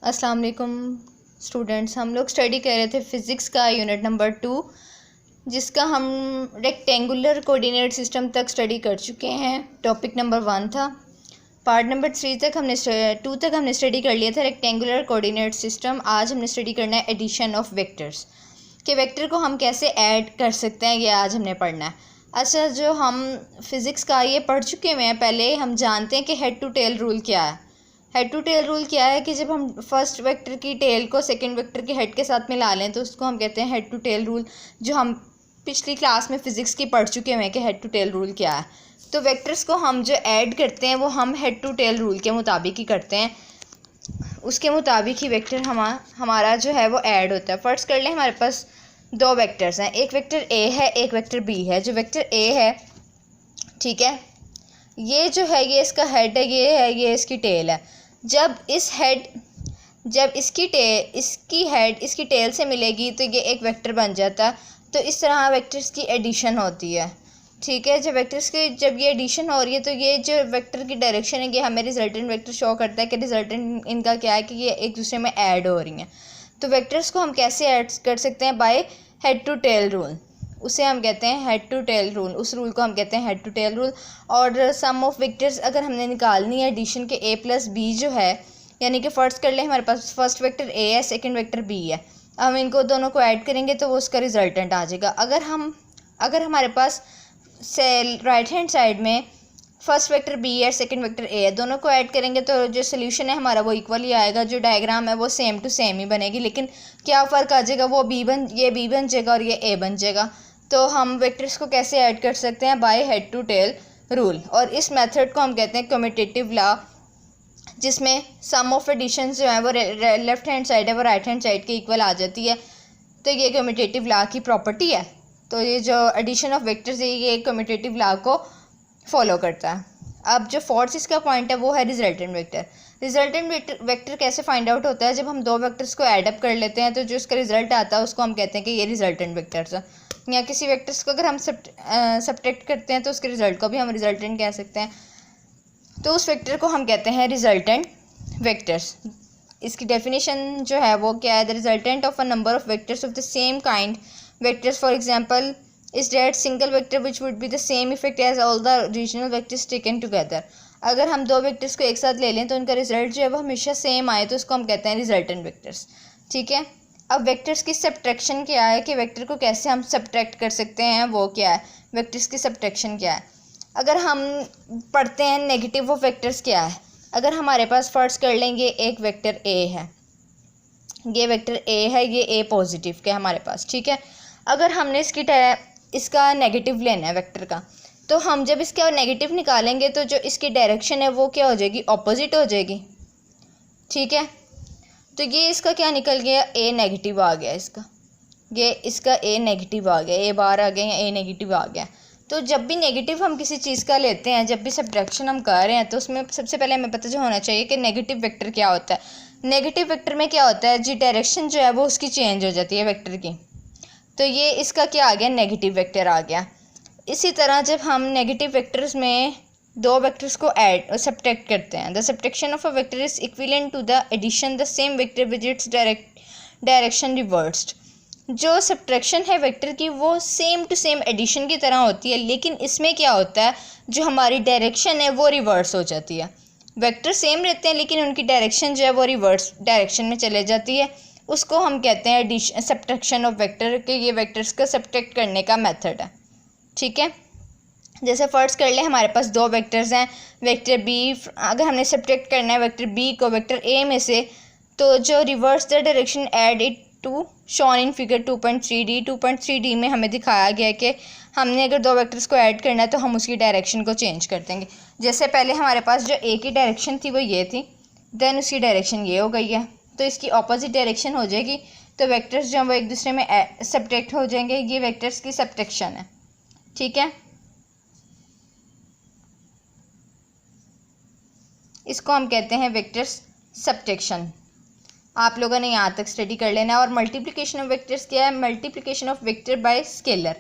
अस्सलाम वालेकुम स्टूडेंट्स। हम लोग स्टडी कर रहे थे फ़िज़िक्स का यूनिट नंबर 2, जिसका हम रेक्टेंगुलर कोऑर्डिनेट सिस्टम तक स्टडी कर चुके हैं। टॉपिक नंबर 1 था। पार्ट नंबर 3 तक टू तक हमने स्टडी कर लिया था रेक्टेंगुलर कोऑर्डिनेट सिस्टम। आज हमने स्टडी करना है एडिशन ऑफ वेक्टर्स, कि वेक्टर को हम कैसे ऐड कर सकते हैं, ये आज हमने पढ़ना है। अच्छा, जो हम फ़िज़िक्स का ये पढ़ चुके हुए हैं पहले, हम जानते हैं कि हेड टू टेल रूल क्या है। हेड टू टेल रूल क्या है कि जब हम फर्स्ट वेक्टर की टेल को सेकंड वेक्टर के हेड के साथ मिला लें तो उसको हम कहते हैं हेड टू टेल रूल, जो हम पिछली क्लास में फ़िज़िक्स की पढ़ चुके हैं कि हेड टू टेल रूल क्या है। तो वेक्टर्स को हम जो ऐड करते हैं वो हम हेड टू टेल रूल के मुताबिक ही करते हैं, उसके मुताबिक ही वेक्टर हमारा जो है वो ऐड होता है। फर्स्ट कर लें, हमारे पास दो वेक्टर्स हैं, एक वेक्टर ए है, एक वेक्टर बी है। जो वेक्टर ए है, ठीक है, ये जो है ये इसका हेड है, ये इसकी टेल है। जब इसकी हेड इसकी टेल से मिलेगी तो ये एक वेक्टर बन जाता है। तो इस तरह वेक्टर्स की एडिशन होती है, ठीक है। जब ये एडिशन हो रही है तो ये जो वेक्टर की डायरेक्शन है ये हमें रिजल्टेंट वेक्टर शो करता है कि रिजल्टेंट इनका क्या है, कि ये एक दूसरे में ऐड हो रही हैं। तो वेक्टर्स को हम कैसे ऐड कर सकते हैं? By head to tail rule, उसे हम कहते हैं हेड टू टेल रूल। उस रूल को हम कहते हैं हेड टू टेल रूल। और सम ऑफ वेक्टर्स अगर हमने निकालनी है एडिशन के ए प्लस बी जो है, यानी कि फर्स्ट कर ले, हमारे पास फर्स्ट वेक्टर ए है, सेकंड वेक्टर बी है। हम इनको दोनों को ऐड करेंगे तो वो उसका रिजल्टेंट आ जाएगा। अगर हमारे पास राइट हैंड साइड में फर्स्ट वेक्टर बी है, सेकंड वेक्टर ए है, दोनों को ऐड करेंगे तो जो सोल्यूशन है हमारा वो इक्वल ही आएगा। जो डायग्राम है वो सेम टू सेम ही बनेगी, लेकिन क्या फ़र्क आ जाएगा, वो ये बी बन जाएगा और ये ए बन जाएगा। तो हम वेक्टर्स को कैसे ऐड कर सकते हैं? By head to tail rule. और इस मेथड को हम कहते हैं कम्यूटेटिव लॉ, जिसमें सम ऑफ एडिशन जो है वो लेफ्ट हैंड साइड है वो राइट हैंड साइड के इक्वल आ जाती है। तो ये कम्यूटेटिव लॉ की प्रॉपर्टी है। तो ये जो एडिशन ऑफ वेक्टर्स है ये कम्यूटेटिव लॉ को फॉलो करता है। अब जो फोर्थ इसका पॉइंट है वो है रिजल्टेंट वेक्टर। रिजल्टेंट वेक्टर कैसे फाइंड आउट होता है? जब हम दो वेक्टर्स को ऐड अप कर लेते हैं तो जो उसका रिजल्ट आता है उसको हम कहते हैं कि ये रिजल्टेंट वेक्टर्स है। या किसी वेक्टर्स को अगर हम सब्ट्रैक्ट करते हैं तो उसके रिजल्ट को भी हम रिजल्टेंट कह सकते हैं। तो उस वेक्टर को हम कहते हैं रिजल्टेंट वेक्टर्स। इसकी डेफिनेशन जो है वो क्या है? The resultant of a number of vectors of the same kind vectors, for example, is that single vector which would be the same effect as all the regional vectors taken together. अगर हम दो vectors को एक साथ ले लें तो उनका रिजल्ट जो है वो हमेशा सेम आए तो उसको हम कहते हैं रिजल्टेंट वेक्टर्स, ठीक है। अब वेक्टर्स की सब्ट्रैक्शन क्या है, कि वेक्टर को कैसे हम सब्ट्रैक्ट कर सकते हैं, वो क्या है, वेक्टर्स की सब्ट्रैक्शन क्या है। अगर हम पढ़ते हैं नेगेटिव ऑफ वेक्टर्स क्या है। अगर हमारे पास फर्स्ट कर लेंगे एक वेक्टर ए है, ये वेक्टर ए है, ये ए पॉजिटिव के हमारे पास, ठीक है। अगर हमने इसका नेगेटिव लेना है वेक्टर का, तो हम जब इसका नेगेटिव निकालेंगे तो जो इसकी डायरेक्शन है वो क्या हो जाएगी? ऑपोजिट हो जाएगी, ठीक है। तो ये इसका क्या निकल गया? ए नेगेटिव आ गया इसका ए नेगेटिव आ गया, ए बार आ गया या ए नेगेटिव आ गया। तो जब भी नेगेटिव हम किसी चीज़ का लेते हैं, जब भी सब्ट्रैक्शन हम कर रहे हैं, तो उसमें सबसे पहले हमें पता होना चाहिए कि नेगेटिव वेक्टर क्या होता है। नेगेटिव वेक्टर में क्या होता है, जी डायरेक्शन जो है वो उसकी चेंज हो जाती है वेक्टर की। तो ये इसका क्या आ गया? नेगेटिव वेक्टर आ गया। इसी तरह जब हम नेगेटिव वेक्टर्स में दो वेक्टर्स को ऐड सब्ट्रैक्ट करते हैं, the subtraction of a vector is equivalent to the addition the same vector with its direction reversed. जो सब्ट्रैक्शन है वेक्टर की वो सेम टू सेम एडिशन की तरह होती है, लेकिन इसमें क्या होता है, जो हमारी डायरेक्शन है वो रिवर्स हो जाती है। वेक्टर सेम रहते हैं लेकिन उनकी डायरेक्शन जो है वो रिवर्स डायरेक्शन में चले जाती है। उसको हम कहते हैं एडिशन, सब्ट्रैक्शन ऑफ वेक्टर, के ये वेक्टर्स का सब्ट्रैक्ट करने का मेथड है, ठीक है। जैसे फर्स्ट कर ले, हमारे पास दो वेक्टर्स हैं, वेक्टर बी, अगर हमने सब्ट्रैक्ट करना है वेक्टर बी को वेक्टर ए में से, तो जो reverse the direction add it to shown in figure 2.3D। 2.3D में हमें दिखाया गया है कि हमने अगर दो वेक्टर्स को ऐड करना है तो हम उसकी डायरेक्शन को चेंज कर देंगे। जैसे पहले हमारे पास जो ए की डायरेक्शन थी वो ये थी, देन उसकी डायरेक्शन ये हो गई है, तो इसकी ऑपोजिट डायरेक्शन हो जाएगी। तो वेक्टर्स जो हैं वो एक दूसरे में सब्ट्रैक्ट हो जाएंगे। ये वेक्टर्स की सब्ट्रैक्शन है, ठीक है। इसको हम कहते हैं वेक्टर्स सब्ट्रैक्शन। आप लोगों ने यहाँ तक स्टडी कर लेना है। और मल्टीप्लिकेशन ऑफ वेक्टर्स क्या है? Multiplication of vector by scalar.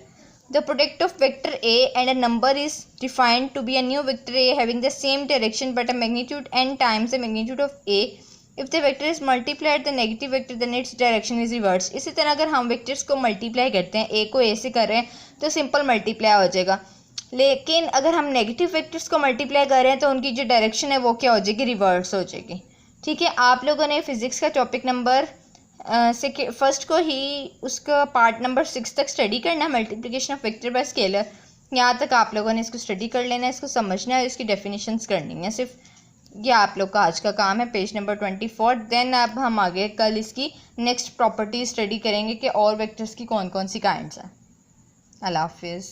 The product of vector A and a number is defined to be a new vector A having the same direction but a magnitude n times the magnitude of A if the vector is multiplied the negative vector then its direction is reverse. इसी तरह अगर हम vectors को multiply करते हैं, ए को ए से कर रहे हैं तो सिंपल मल्टीप्लाई हो जाएगा, लेकिन अगर हम नेगेटिव वेक्टर्स को मल्टीप्लाई कर रहे हैं तो उनकी जो डायरेक्शन है वो क्या हो जाएगी, रिवर्स हो जाएगी। ठीक है, आप लोगों ने फिज़िक्स का टॉपिक नंबर फर्स्ट को ही उसका पार्ट नंबर 6 तक स्टडी करना है, multiplication of vector by scalar. यहाँ तक आप लोगों ने इसको स्टडी कर लेना है, इसको समझना है, इसकी डेफिनेशंस करनी है सिर्फ। ये आप लोग का आज का काम है, पेज नंबर 24। देन अब हम आगे कल इसकी नेक्स्ट प्रॉपर्टी स्टडी करेंगे कि और वेक्टर्स की कौन कौन सी काइंड्स हैं। अल्लाह हाफिज़।